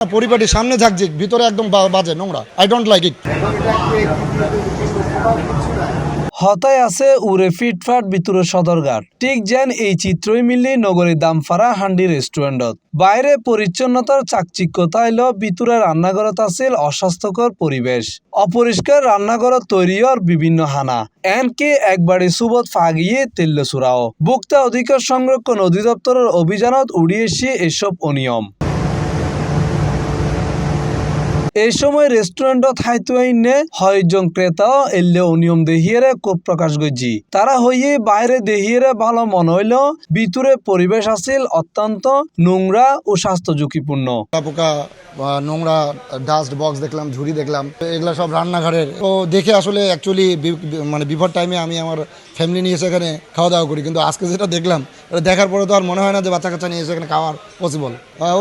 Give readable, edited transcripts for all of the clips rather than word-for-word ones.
পরিপাটি সামনে ঝাকঝিক, ভিতরে একদম বাজে নোংরা। I don't like it. হতায় আছে উড়ে ফিটফাট ভিতরে সদরঘাট, ঠিক যেন এই চিত্রই মিললি নগরীর দামফারা হান্ডি রেস্টুরেন্টত। বাইরে পরিচ্ছন্নতার চাকচিক্যতা এলো, ভিতরে রান্নাঘরত আছিল অস্বাস্থ্যকর পরিবেশ, অপরিষ্কার রান্নাঘরত তৈরির বিভিন্ন হানা, এনকে একবারে সুবত ফাগিয়ে তেল্ল চুরাও। ভোক্তা অধিকার সংরক্ষণ অধিদপ্তরের অভিযানত উড়িয়েছে এসব অনিয়ম। এই সময় রেস্টুরেন্টত হাইতুয়াইনে হয়জন ক্রেতা এলে অনিয়ম দেহিয়েরে ক্ষোভ প্রকাশ করছি। তারা হইয়ে বাইরে দেহিয়েরে ভালো মনে হইল, ভিতরে পরিবেশ আছিল অত্যন্ত নোংরা ও স্বাস্থ্য ঝুঁকিপূর্ণ। পোকা নোংরা ডাস্ট বক্স দেখলাম, ঝুড়ি দেখলাম, এগুলা সব রান্নাঘরের। তো দেখে আসলে অ্যাকচুয়ালি মানে বিফোর টাইমে আমি আমার ফ্যামিলি নিয়ে এসে এখানে খাওয়া দাওয়া করি, কিন্তু আজকে যেটা দেখলাম এটা দেখার পরে তো আর মনে হয় না যে বাচ্চা কাচ্চা নিয়ে এসে এখানে খাওয়ার পসিবল।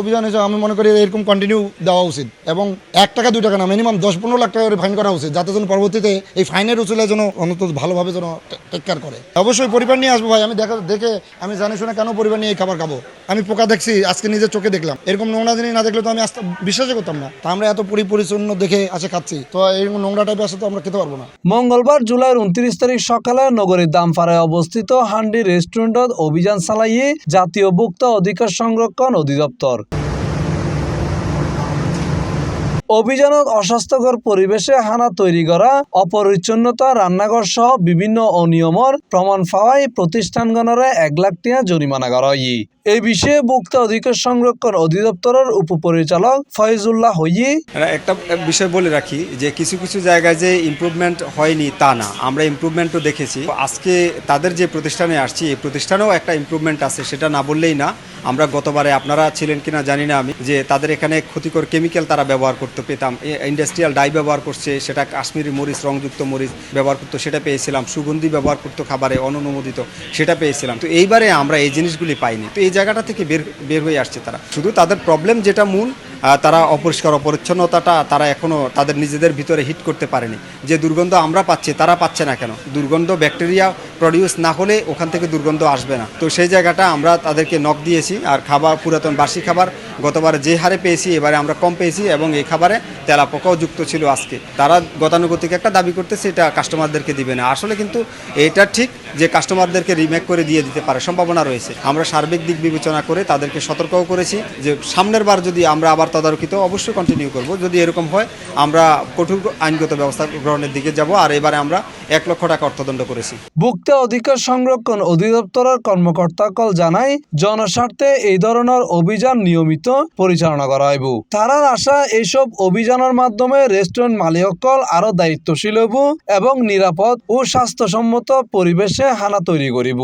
অভিযান হিসেবে আমি মনে করি এরকম কন্টিনিউ দেওয়া উচিত, এবং 1 টাকা 2 টাকা না, মিনিমাম 10-15 লাখ টাকা করে ফাইন করা উচিত, যাতে যেন পরবর্তীতে এই ফাইনের উচিলে যেন অন্তত ভালোভাবে যেন টেক কেয়ার করে। অবশ্যই পরিবার নিয়ে আসবো ভাই, আমি দেখে আমি জানি শুনে কেন পরিবার নিয়ে এই খাবার খাবো। আমি পোকা দেখছি, আজকে নিজের চোখে দেখলাম। এরকম নোংরা জিনিস না দেখলে তো আমি বিশ্বাসই করতাম না। তা আমরা এত পরিচ্ছন্ন দেখে আসে খাচ্ছি, তো এরকম নোংরা টাইপের আসে তো আমরা খেতে পারবো না। মঙ্গলবার জুলাইয়ের 29 তারিখ সকালে নগরীর দামফারায় অবস্থিত হান্ডি রেস্টুরেন্টত অভিযান চালাইয়ে জাতীয় ভোক্তা অধিকার সংরক্ষণ অধিদপ্তর। অভিযানত অস্বাস্থ্যকর পরিবেশে হানা তৈরি করা, অপরিচ্ছন্নতা, রান্নাঘর সহ বিভিন্ন অনিয়মর প্রমাণ পাওয়ায় প্রতিষ্ঠানগণরে 1 লাখ টাকা জরিমানা করা হয়। এই বিষয়ে ভোক্তা অধিকার সংরক্ষণ অধিদপ্তরের উপপরিচালক ফয়জুল্লাহ হইয়ে একটা বিষয় বলে রাখি যে কিছু কিছু জায়গায় যে ইমপ্রুভমেন্ট হয়নি তা না, আমরা ইমপ্রুভমেন্টও দেখেছি। আজকে তাদের যে প্রতিষ্ঠানে আসছি এই প্রতিষ্ঠানেও একটা ইমপ্রুভমেন্ট আছে, সেটা না বললেই না। আমরা গতবারে আপনারা ছিলেন কিনা জানি না আমি, যে তাদের এখানে ক্ষতিকর কেমিক্যাল তারা ব্যবহার করতে পেতাম, ইন্ডাস্ট্রিয়াল ডাই ব্যবহার করছে, সেটা কাশ্মীরি মরিচ, রংযুক্ত মরিচ ব্যবহার করতো, সেটা পেয়েছিলাম। সুগন্ধি ব্যবহার করতো খাবারে অননুমোদিত, সেটা পেয়েছিলাম। তো এইবারে আমরা এই জিনিসগুলি পাইনি। তো এই জায়গাটা থেকে বের হয়ে আসছে তারা। শুধু তাদের প্রবলেম যেটা মূল, তারা অপরিষ্কার অপরিচ্ছন্নতাটা তারা এখনও তাদের নিজেদের ভিতরে হিট করতে পারেনি। যে দুর্গন্ধ আমরা পাচ্ছি তারা পাচ্ছে না কেন? দুর্গন্ধ ব্যাকটেরিয়া প্রডিউস না হলে ওখান থেকে দুর্গন্ধ আসবে না। তো সেই জায়গাটা আমরা তাদেরকে নক দিয়েছি। আর খাবার, পুরাতন বাসি খাবার গতবার যে হারে পেয়েছি এবারে আমরা কম পেয়েছি, এবং এই খাবারে তেলাপোকাও যুক্ত ছিল আজকে। তারা গতানুগতিক একটা দাবি করতেছে, এটা কাস্টমারদেরকে দিবে না। আসলে কিন্তু এটা ঠিক যে কাস্টমারদেরকে রিমেক করে দিয়ে দিতে পারে, সম্ভাবনা রয়েছে। আমরা সার্বিক দিক বিবেচনা করে তাদেরকে সতর্কও করেছি যে সামনের বার যদি আমরা আবার তদারকিতে অবশ্যই কন্টিনিউ করব। যদি এরকম হয় আমরা কঠোর আইনগত ব্যবস্থা গ্রহণের দিকে যাব। আর এবারে আমরা 1 লক্ষ টাকা অর্থদণ্ড করেছি। ভোক্তা অধিকার সংরক্ষণ অধিদপ্তরের কর্মকর্তাকল জানায়, জনস্বার্থে এই ধরনের অভিযান নিয়মিত পরিচালনা করা হইব। তারার আশা এইসব অভিযানের মাধ্যমে রেস্টুরেন্ট মালিকসকল আরো দায়িত্বশীল হইব এবং নিরাপদ ও স্বাস্থ্যসম্মত পরিবেশে হানা তৈরি করিব।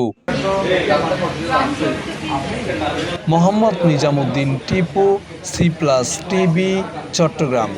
Mohammad Nizamuddin Tipu, C+ TV, Chittagong.